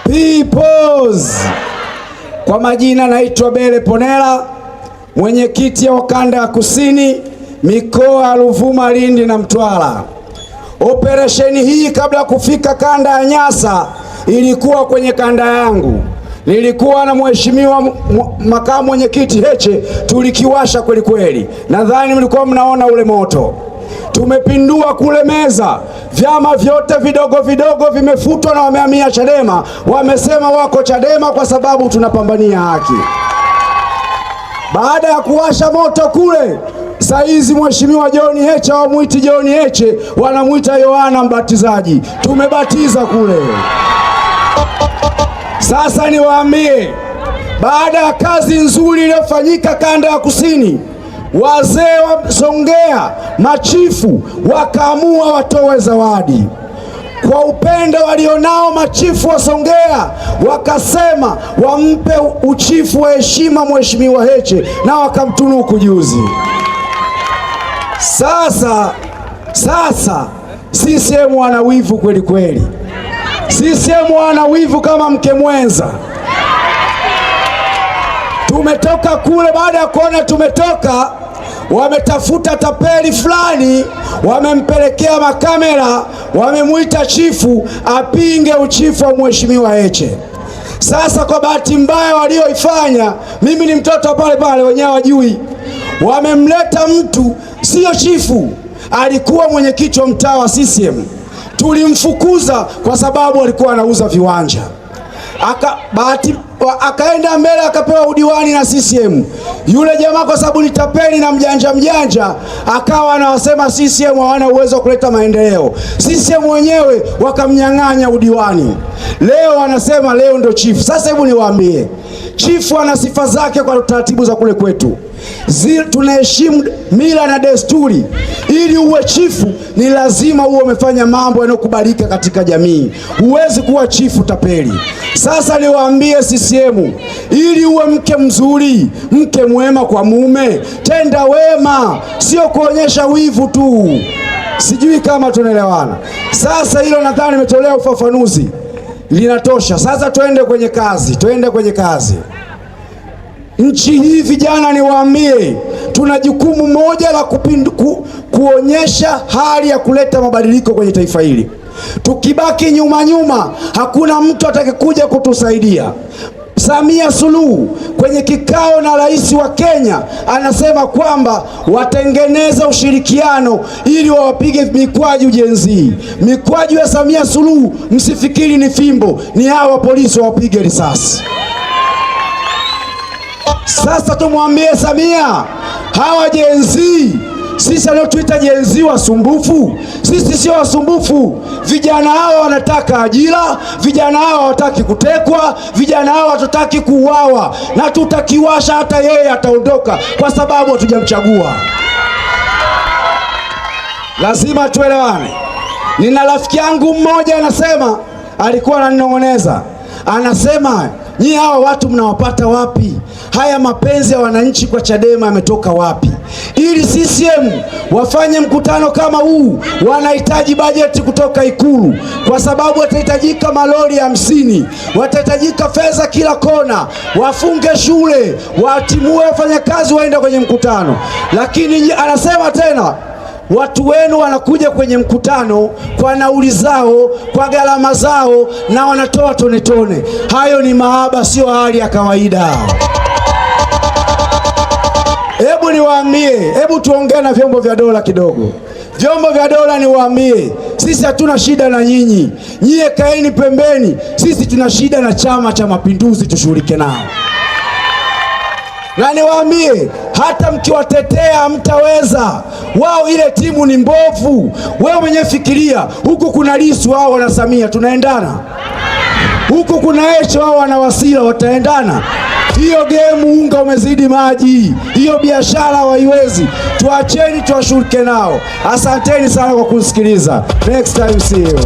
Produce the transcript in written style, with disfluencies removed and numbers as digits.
Peoples. Kwa majina naitwa Bele Ponela, mwenyekiti wa kanda ya Kusini, mikoa ya Ruvuma, Lindi na Mtwara. Operesheni hii kabla ya kufika kanda ya Nyasa ilikuwa kwenye kanda yangu. Nilikuwa na mheshimiwa makamu mwenyekiti Heche, tulikiwasha kweli kweli. Nadhani mlikuwa mnaona ule moto. Tumepindua kule meza, vyama vyote vidogo vidogo vimefutwa na wamehamia Chadema. Wamesema wako Chadema kwa sababu tunapambania haki. Baada ya kuwasha moto kule, saizi mheshimiwa John Heche hawamuiti John Heche, wanamuita Yohana Mbatizaji. Tumebatiza kule. Sasa niwaambie, baada ya kazi nzuri iliyofanyika kanda ya Kusini, wazee wa Songea, machifu wakaamua watoe zawadi. Kwa upendo walionao machifu wa Songea, wakasema wampe uchifu wa heshima mheshimiwa Heche, na wakamtunuku juzi. Sasa CCM wana wivu kweli kweli. CCM wana wivu kama mke mwenza. Tumetoka kule, baada ya kuona tumetoka, wametafuta tapeli fulani, wamempelekea makamera, wamemuita chifu apinge uchifu wa mheshimiwa Heche. Sasa kwa bahati mbaya walioifanya, mimi ni mtoto pale pale, wenyewe wajui, wamemleta mtu sio chifu, alikuwa mwenyekiti wa mtaa wa CCM. Tulimfukuza kwa sababu alikuwa anauza viwanja. Akaenda mbele akapewa udiwani na CCM. Yule jamaa kwa sababu ni tapeli na mjanja, akawa anawasema CCM hawana uwezo wa kuleta maendeleo. CCM wenyewe wakamnyang'anya udiwani. Leo anasema leo ndo chifu. Sasa hebu niwaambie, chifu ana sifa zake kwa taratibu za kule kwetu. Tunaheshimu mila na desturi. Ili uwe chifu ni lazima uwe umefanya mambo yanayokubalika katika jamii. Huwezi kuwa chifu tapeli. Sasa niwaambie CCM, ili uwe mke mzuri, mke mwema kwa mume, tenda wema, sio kuonyesha wivu tu. Sijui kama tunaelewana. Sasa hilo nadhani nimetolea ufafanuzi, linatosha. Sasa twende kwenye kazi. Nchi hii vijana, niwaambie, tuna jukumu moja la kuonyesha hali ya kuleta mabadiliko kwenye taifa hili. Tukibaki nyuma, hakuna mtu atakayekuja kutusaidia. Samia Suluhu kwenye kikao na rais wa Kenya anasema kwamba watengeneza ushirikiano ili wawapige mikwaju Gen Z. Mikwaju ya Samia Suluhu msifikiri ni fimbo, ni hawa polisi wapige risasi. Sasa tumwambie Samia, hawa Gen Z, sisi aliotuita Gen Z wasumbufu, sisi sio wasumbufu. Vijana hawa wanataka ajira, vijana hawa hawataki kutekwa, vijana hawa hatutaki kuuawa, na tutakiwasha hata yeye ataondoka kwa sababu hatujamchagua. Lazima tuelewane. Nina rafiki yangu mmoja anasema, alikuwa ananinong'oneza, anasema, nyie hawa watu mnawapata wapi? Haya mapenzi ya wananchi kwa Chadema yametoka wapi? Ili CCM wafanye mkutano kama huu, wanahitaji bajeti kutoka Ikulu, kwa sababu watahitajika malori 50, watahitajika fedha kila kona, wafunge shule, watimue wafanyakazi waende kwenye mkutano. Lakini anasema tena, watu wenu wanakuja kwenye mkutano kwa nauli zao, kwa gharama zao, na wanatoa tone. Hayo ni mahaba, sio hali ya kawaida. Hebu niwaambie, hebu tuongee na vyombo vya dola kidogo. Vyombo vya dola, niwaambie, sisi hatuna shida na nyinyi. Nyie kaeni pembeni, sisi tuna shida na Chama cha Mapinduzi, tushughulike nao. Na niwaambie, hata mkiwatetea hamtaweza. Wao ile timu ni mbovu. Wewe mwenyewe fikiria, huku kuna Lissu, wao wana Samia, tunaendana? Huku kuna Heche, wao wana Wasira, wataendana? Hiyo game unga umezidi maji, hiyo biashara hawaiwezi. Tuacheni tuwashughulike nao. Asanteni sana kwa kusikiliza. Next time see you.